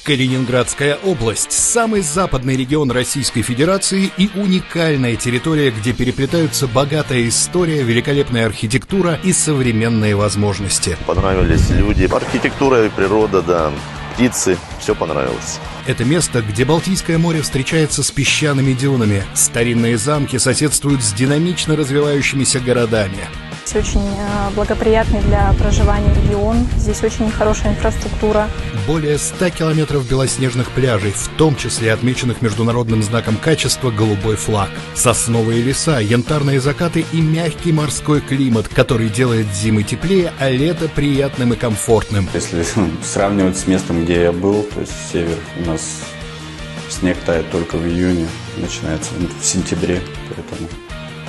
Калининградская область – самый западный регион Российской Федерации и уникальная территория, где переплетаются богатая история, великолепная архитектура и современные возможности. Понравились люди, архитектура и природа, да, птицы, все понравилось. Это место, где Балтийское море встречается с песчаными дюнами, старинные замки соседствуют с динамично развивающимися городами. Очень благоприятный для проживания регион. Здесь очень хорошая инфраструктура. Более 100 километров белоснежных пляжей, в том числе отмеченных международным знаком качества «Голубой флаг». Сосновые леса, янтарные закаты и мягкий морской климат, который делает зимы теплее, а лето приятным и комфортным. Если сравнивать с местом, где я был, то есть север, у нас снег тает только в июне, начинается в сентябре, поэтому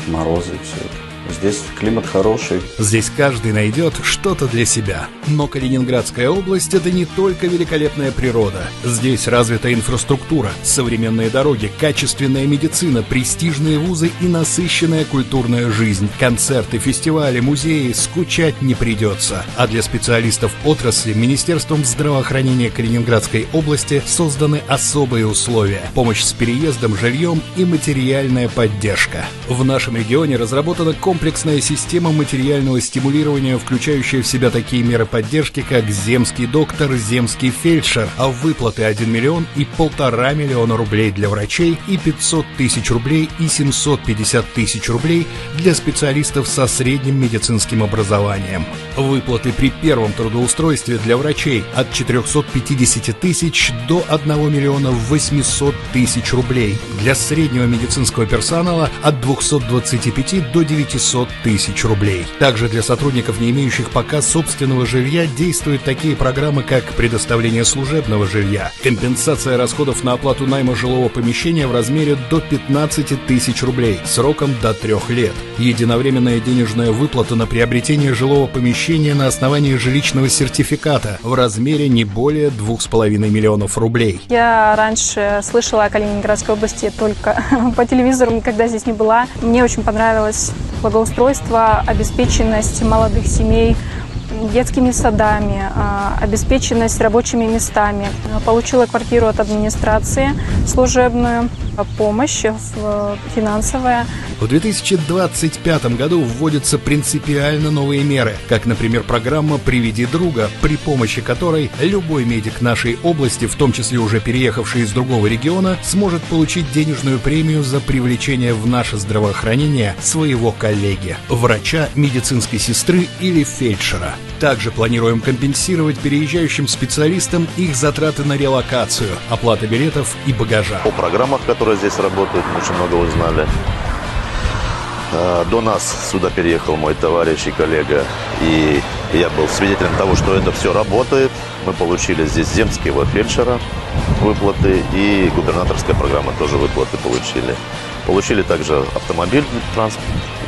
морозы и все это. Здесь климат хороший. Здесь каждый найдет что-то для себя. Но Калининградская область – это не только великолепная природа. Здесь развита инфраструктура, современные дороги, качественная медицина, престижные вузы и насыщенная культурная жизнь. Концерты, фестивали, музеи, скучать не придется. А для специалистов отрасли Министерством здравоохранения Калининградской области созданы особые условия. Помощь с переездом, жильем и материальная поддержка. В нашем регионе разработана комплексная система материального стимулирования, включающая в себя такие меры поддержки, как земский доктор, земский фельдшер, а выплаты 1 миллион и 1,5 миллиона рублей для врачей и 500 тысяч рублей и 750 тысяч рублей для специалистов со средним медицинским образованием. Выплаты при первом трудоустройстве для врачей от 450 тысяч до 1 миллиона 800 тысяч рублей, для среднего медицинского персонала от 225 до 900 тысяч рублей. Также для сотрудников, не имеющих пока собственного жилья, действуют такие программы, как предоставление служебного жилья, компенсация расходов на оплату найма жилого помещения в размере до 15 тысяч рублей сроком до 3 лет, единовременная денежная выплата на приобретение жилого помещения на основании жилищного сертификата в размере не более 2,5 миллионов рублей. Я раньше слышала о Калининградской области только по телевизору, никогда здесь не была. Мне очень понравилось благоустройство, обеспеченность молодых семей детскими садами, обеспеченность рабочими местами. Получила квартиру от администрации, служебную, помощь финансовая. В 2025 году вводятся принципиально новые меры, как, например, программа «Приведи друга», при помощи которой любой медик нашей области, в том числе уже переехавший из другого региона, сможет получить денежную премию за привлечение в наше здравоохранение своего коллеги, врача, медицинской сестры или фельдшера. Также планируем компенсировать переезжающим специалистам их затраты на релокацию, оплата билетов и багажа. О программах, которые здесь работают, мы очень много узнали. До нас сюда переехал мой товарищ и коллега, и я был свидетелем того, что это все работает. Мы получили здесь земского фельдшера выплаты, и губернаторская программа тоже выплаты получили. Получили также автомобиль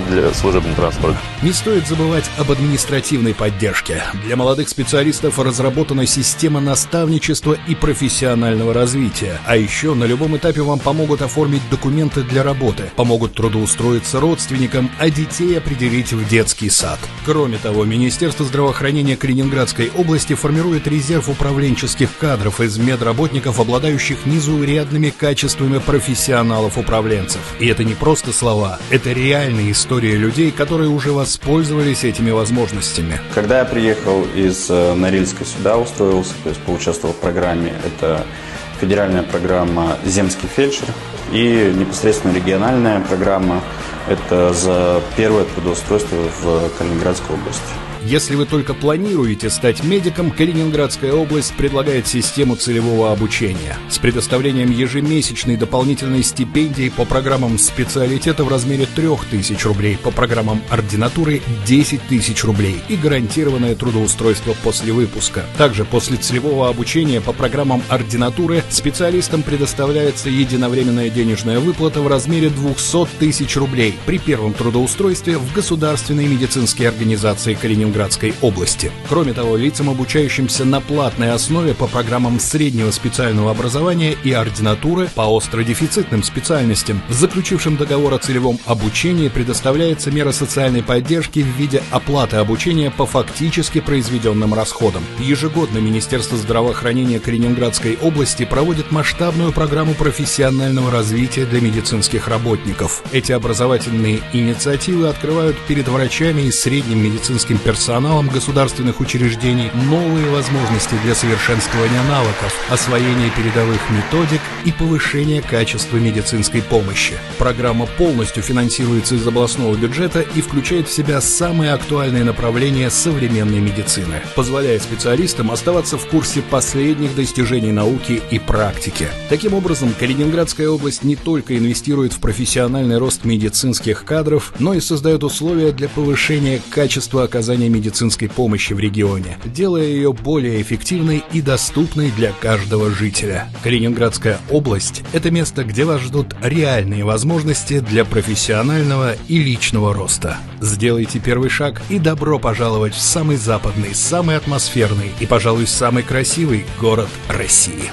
для служебного транспорта. Не стоит забывать об административной поддержке. Для молодых специалистов разработана система наставничества и профессионального развития. А еще на любом этапе вам помогут оформить документы для работы, помогут трудоустроиться родственникам, а детей определить в детский сад. Кроме того, Министерство здравоохранения Калининградской области формирует резерв управленческих кадров из медработников, обладающих незаурядными качествами профессионалов-управленцев. И это не просто слова, это реальная история людей, которые уже воспользовались этими возможностями. Когда я приехал из Норильска сюда, устроился, то есть поучаствовал в программе, это федеральная программа «Земский фельдшер» и непосредственно региональная программа, это за первое трудоустройство в Калининградской области. Если вы только планируете стать медиком, Калининградская область предлагает систему целевого обучения с предоставлением ежемесячной дополнительной стипендии по программам специалитета в размере 3000 рублей, по программам ординатуры 10 тысяч рублей и гарантированное трудоустройство после выпуска. Также после целевого обучения по программам ординатуры специалистам предоставляется единовременная денежная выплата в размере 200 тысяч рублей при первом трудоустройстве в государственной медицинской организации Калининградской Калининградской области. Кроме того, лицам, обучающимся на платной основе по программам среднего специального образования и ординатуры по остродефицитным специальностям, заключившим договор о целевом обучении, предоставляется мера социальной поддержки в виде оплаты обучения по фактически произведенным расходам. Ежегодно Министерство здравоохранения Калининградской области проводит масштабную программу профессионального развития для медицинских работников. Эти образовательные инициативы открывают перед врачами и средним медицинским персоналом государственных учреждений новые возможности для совершенствования навыков, освоения передовых методик и повышения качества медицинской помощи. Программа полностью финансируется из областного бюджета и включает в себя самые актуальные направления современной медицины, позволяя специалистам оставаться в курсе последних достижений науки и практики. Таким образом, Калининградская область не только инвестирует в профессиональный рост медицинских кадров, но и создает условия для повышения качества оказания медицинской помощи в регионе, делая ее более эффективной и доступной для каждого жителя. Калининградская область – это место, где вас ждут реальные возможности для профессионального и личного роста. Сделайте первый шаг и добро пожаловать в самый западный, самый атмосферный и, пожалуй, самый красивый город России.